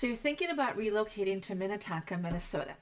So you're thinking about relocating to Minnetonka, Minnesota.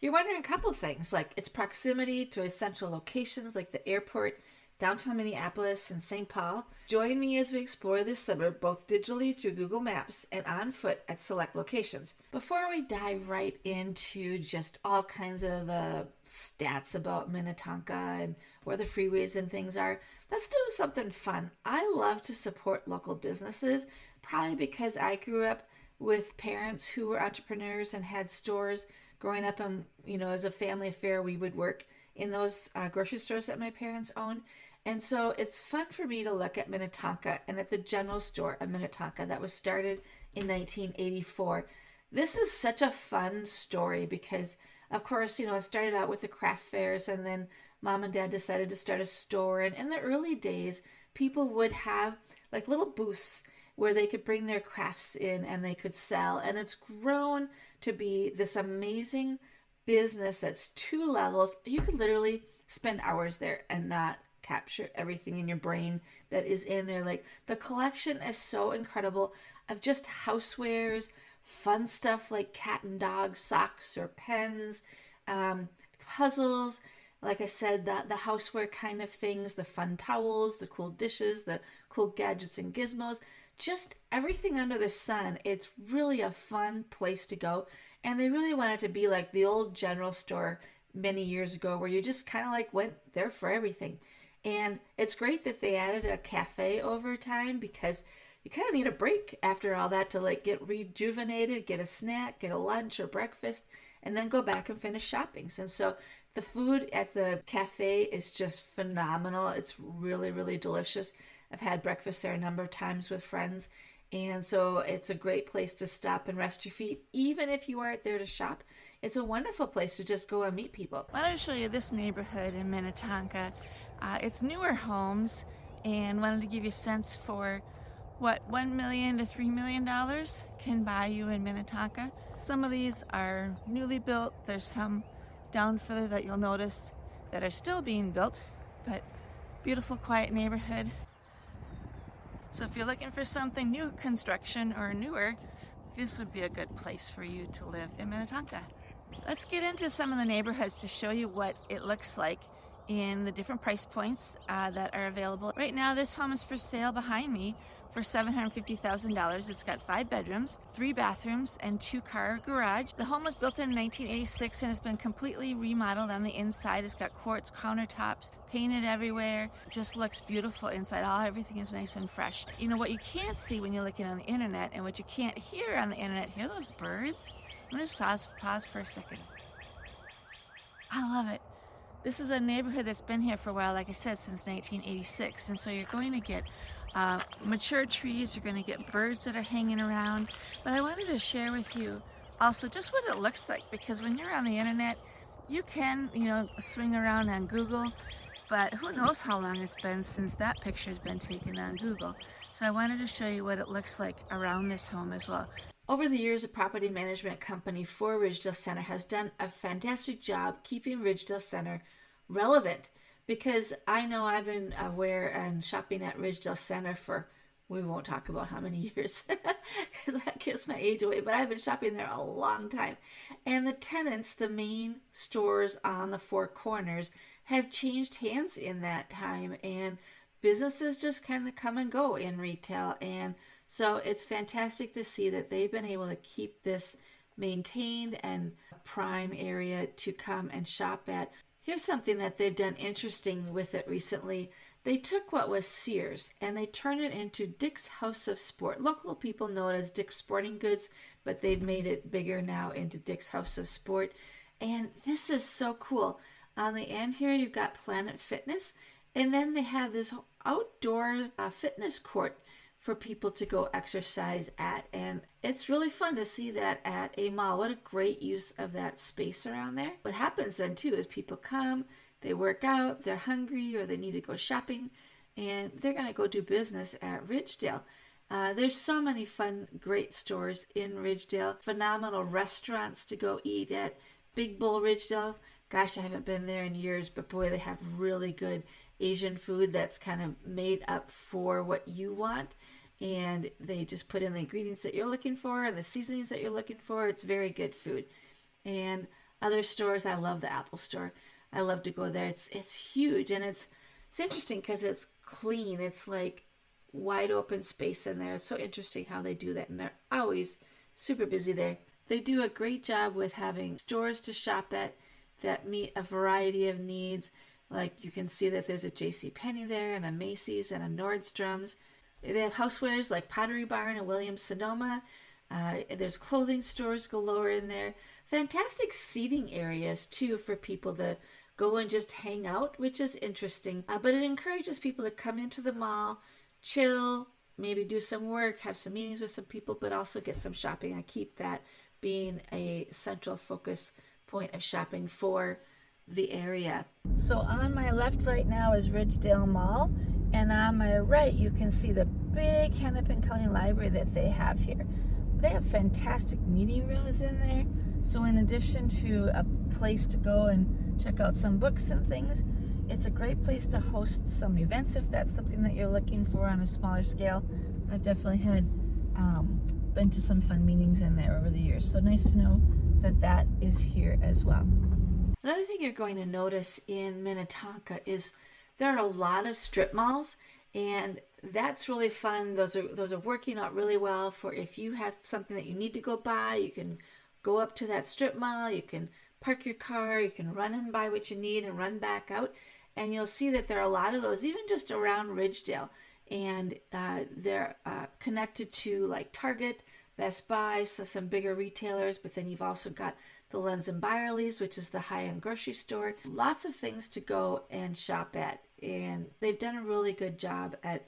You're wondering a couple things like its proximity to essential locations like the airport, downtown Minneapolis, and St. Paul. Join me as we explore this suburb both digitally through Google Maps and on foot at select locations. Before we dive right into just all kinds of the stats about Minnetonka and where the freeways and things are, let's do something fun. I love to support local businesses, probably because I grew up with parents who were entrepreneurs and had stores growing up. And as a family affair, we would work in those grocery stores that my parents owned. And so it's fun for me to look at Minnetonka and at the general store of Minnetonka that was started in 1984. This is such a fun story because, of course, it started out with the craft fairs, and then mom and dad decided to start a store. And in the early days, people would have like little booths where they could bring their crafts in and they could sell. And it's grown to be this amazing business that's two levels. You could literally spend hours there and not capture everything in your brain that is in there. Like, the collection is so incredible of just housewares, fun stuff like cat and dog socks or pens, puzzles. Like I said, the houseware kind of things, the fun towels, the cool dishes, the cool gadgets and gizmos, just everything under the sun. It's really a fun place to go. And they really want it to be like the old general store many years ago where you just kind of like went there for everything. And it's great that they added a cafe over time because you kind of need a break after all that to like get rejuvenated, get a snack, get a lunch or breakfast, and then go back and finish shopping. And so the food at the cafe is just phenomenal. It's really, really delicious. I've had breakfast there a number of times with friends. And so it's a great place to stop and rest your feet. Even if you aren't there to shop, it's a wonderful place to just go and meet people. I want to show you this neighborhood in Minnetonka. It's newer homes, and wanted to give you a sense for what $1 million to $3 million can buy you in Minnetonka. Some of these are newly built. There's some down further that you'll notice that are still being built, but beautiful, quiet neighborhood. So if you're looking for something new construction or newer, this would be a good place for you to live in Minnetonka. Let's get into some of the neighborhoods to show you what it looks like in the different price points that are available. Right now, this home is for sale behind me for $750,000. It's got 5 bedrooms, 3 bathrooms, and 2-car garage. The home was built in 1986 and has been completely remodeled on the inside. It's got quartz countertops, painted everywhere. Just looks beautiful inside. Everything is nice and fresh. What you can't see when you're looking on the internet and what you can't hear on the internet, hear those birds? I'm going to pause for a second. I love it. This is a neighborhood that's been here for a while, like I said, since 1986. And so you're going to get mature trees, you're going to get birds that are hanging around. But I wanted to share with you also just what it looks like, because when you're on the internet, you can, swing around on Google, but who knows how long it's been since that picture has been taken on Google. So I wanted to show you what it looks like around this home as well. Over the years, a property management company for Ridgedale Center has done a fantastic job keeping Ridgedale Center relevant, because I know I've been aware and shopping at Ridgedale Center for, we won't talk about how many years because that gives my age away, but I've been shopping there a long time. And the tenants, the main stores on the 4 corners, have changed hands in that time, and businesses just kind of come and go in retail. And so it's fantastic to see that they've been able to keep this maintained and a prime area to come and shop at. Here's something that they've done interesting with it recently. They took what was Sears and they turned it into Dick's House of Sport. Local people know it as Dick's Sporting Goods, but they've made it bigger now into Dick's House of Sport. And this is so cool. On the end here, you've got Planet Fitness, and then they have this outdoor fitness court for people to go exercise at. And it's really fun to see that at a mall. What a great use of that space around there. What happens then too is people come, they work out, they're hungry, or they need to go shopping, and they're going to go do business at Ridgedale. There's so many fun, great stores in Ridgedale. Phenomenal restaurants to go eat at. Big Bull Ridgedale. Gosh, I haven't been there in years, but boy, they have really good Asian food that's kind of made up for what you want. and they just put in the ingredients that you're looking for and the seasonings that you're looking for. It's very good food. And other stores, I love the Apple store. I love to go there. It's huge, and it's interesting because it's clean. It's like wide open space in there. It's so interesting how they do that, and they're always super busy there. They do a great job with having stores to shop at that meet a variety of needs. Like you can see that there's a JCPenney there, and a Macy's, and a Nordstrom's. They have housewares like Pottery Barn and Williams-Sonoma. There's clothing stores galore in there. Fantastic seating areas too for people to go and just hang out, which is interesting. But it encourages people to come into the mall, chill, maybe do some work, have some meetings with some people, but also get some shopping. I keep that being a central focus point of shopping for the area. So on my left right now is Ridgedale Mall, and on my right you can see the big Hennepin County Library that they have here. They have fantastic meeting rooms in there, so in addition to a place to go and check out some books and things, it's a great place to host some events if that's something that you're looking for on a smaller scale. I've definitely had been to some fun meetings in there over the years, so nice to know that that is here as well. Another thing you're going to notice in Minnetonka is there are a lot of strip malls, and that's really fun. Those are working out really well for if you have something that you need to go buy. You can go up to that strip mall, you can park your car, you can run and buy what you need and run back out, and you'll see that there are a lot of those even just around Ridgedale, and they're connected to like Target, Best Buy, so some bigger retailers, but then you've also got the Lenz and Byerly's, which is the high-end grocery store. Lots of things to go and shop at, and they've done a really good job at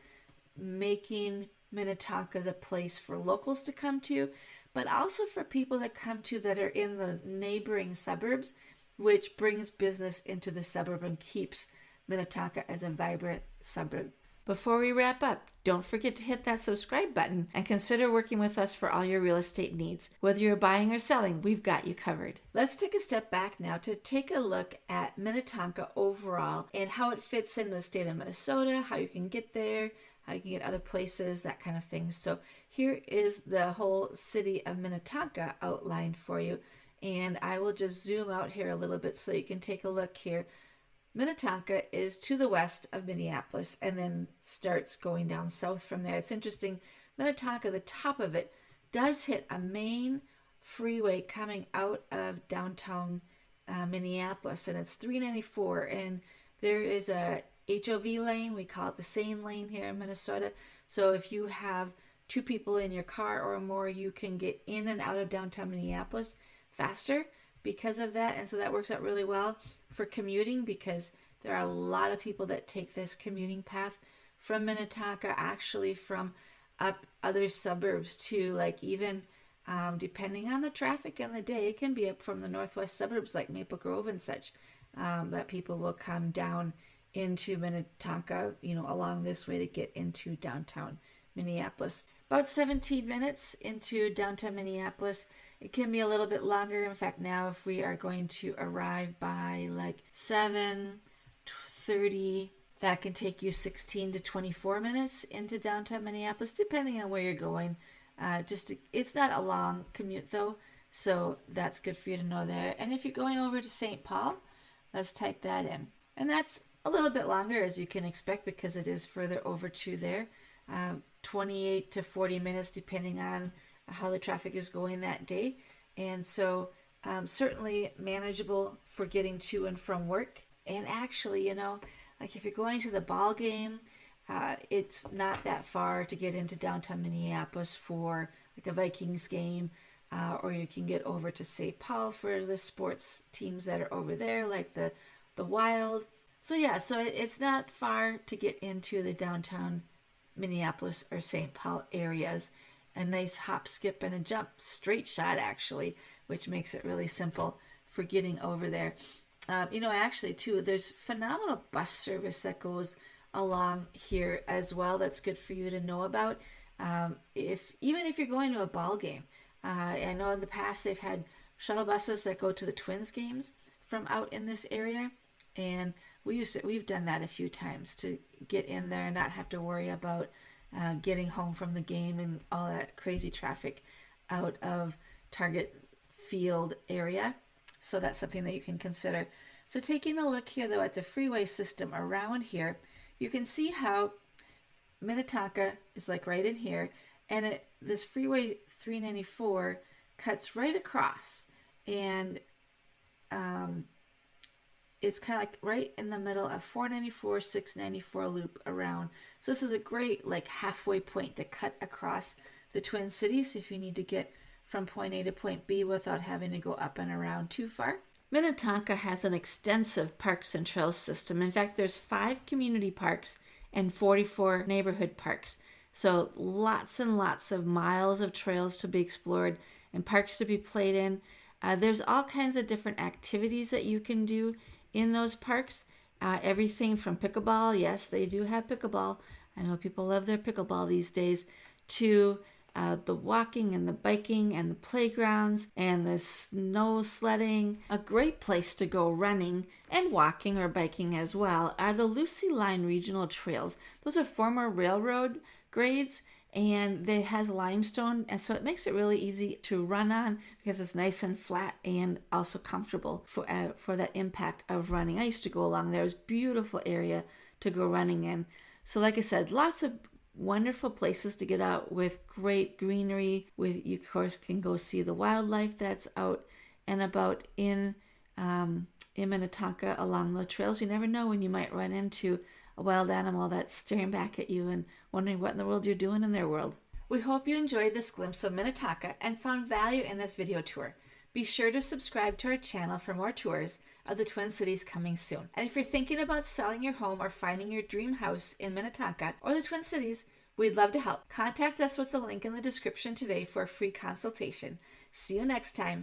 making Minnetonka the place for locals to come to, but also for people that come to that are in the neighboring suburbs, which brings business into the suburb and keeps Minnetonka as a vibrant suburb. Before we wrap up, don't forget to hit that subscribe button and consider working with us for all your real estate needs. Whether you're buying or selling, we've got you covered. Let's take a step back now to take a look at Minnetonka overall and how it fits into the state of Minnesota, how you can get there, how you can get other places, that kind of thing. So here is the whole city of Minnetonka outlined for you. And I will just zoom out here a little bit so that you can take a look here. Minnetonka is to the west of Minneapolis and then starts going down south from there. It's interesting. Minnetonka, the top of it, does hit a main freeway coming out of downtown Minneapolis, and it's 394. And there is a HOV lane. We call it the sane lane here in Minnesota. So if you have two people in your car or more, you can get in and out of downtown Minneapolis faster because of that. And so that works out really well for commuting, because there are a lot of people that take this commuting path from Minnetonka, actually from up other suburbs too, like even depending on the traffic and the day, it can be up from the northwest suburbs like Maple Grove and such, that people will come down into Minnetonka, along this way to get into downtown Minneapolis. About 17 minutes into downtown Minneapolis. It can be a little bit longer. In fact, now if we are going to arrive by like 7:30, that can take you 16 to 24 minutes into downtown Minneapolis, depending on where you're going. It's not a long commute though, so that's good for you to know there. And if you're going over to St. Paul, let's type that in. And that's a little bit longer, as you can expect, because it is further over to there. 28 to 40 minutes, depending on how the traffic is going that day. And so certainly manageable for getting to and from work. And actually, like if you're going to the ball game, it's not that far to get into downtown Minneapolis for like a Vikings game, or you can get over to St. Paul for the sports teams that are over there, like the Wild. So yeah, so it's not far to get into the downtown Minneapolis or St. Paul areas. A nice hop, skip, and a jump, straight shot actually, which makes it really simple for getting over there. Actually too, there's phenomenal bus service that goes along here as well. That's good for you to know about. Even if you're going to a ball game, I know in the past they've had shuttle buses that go to the Twins games from out in this area, and we've done that a few times to get in there and not have to worry about getting home from the game and all that crazy traffic out of Target Field area. So that's something that you can consider. So taking a look here though at the freeway system around here, you can see how Minnetonka is like right in here, and this freeway 394 cuts right across, and it's kind of like right in the middle of 494, 694 loop around. So this is a great like halfway point to cut across the Twin Cities if you need to get from point A to point B without having to go up and around too far. Minnetonka has an extensive parks and trails system. In fact, there's 5 community parks and 44 neighborhood parks. So lots and lots of miles of trails to be explored and parks to be played in. There's all kinds of different activities that you can do in those parks. Everything from pickleball, yes, they do have pickleball. I know people love their pickleball these days, to the walking and the biking and the playgrounds and the snow sledding. A great place to go running and walking or biking as well are the Lucy Line Regional Trails. Those are former railroad grades, and it has limestone, and so it makes it really easy to run on because it's nice and flat and also comfortable for that impact of running. I used to go along there. It was a beautiful area to go running in. So like I said, lots of wonderful places to get out with great greenery. You of course can go see the wildlife that's out and about in Minnetonka along the trails. You never know when you might run into a wild animal that's staring back at you and wondering what in the world you're doing in their world. We hope you enjoyed this glimpse of Minnetonka and found value in this video tour. Be sure to subscribe to our channel for more tours of the Twin Cities coming soon. And if you're thinking about selling your home or finding your dream house in Minnetonka or the Twin Cities, we'd love to help. Contact us with the link in the description today for a free consultation. See you next time.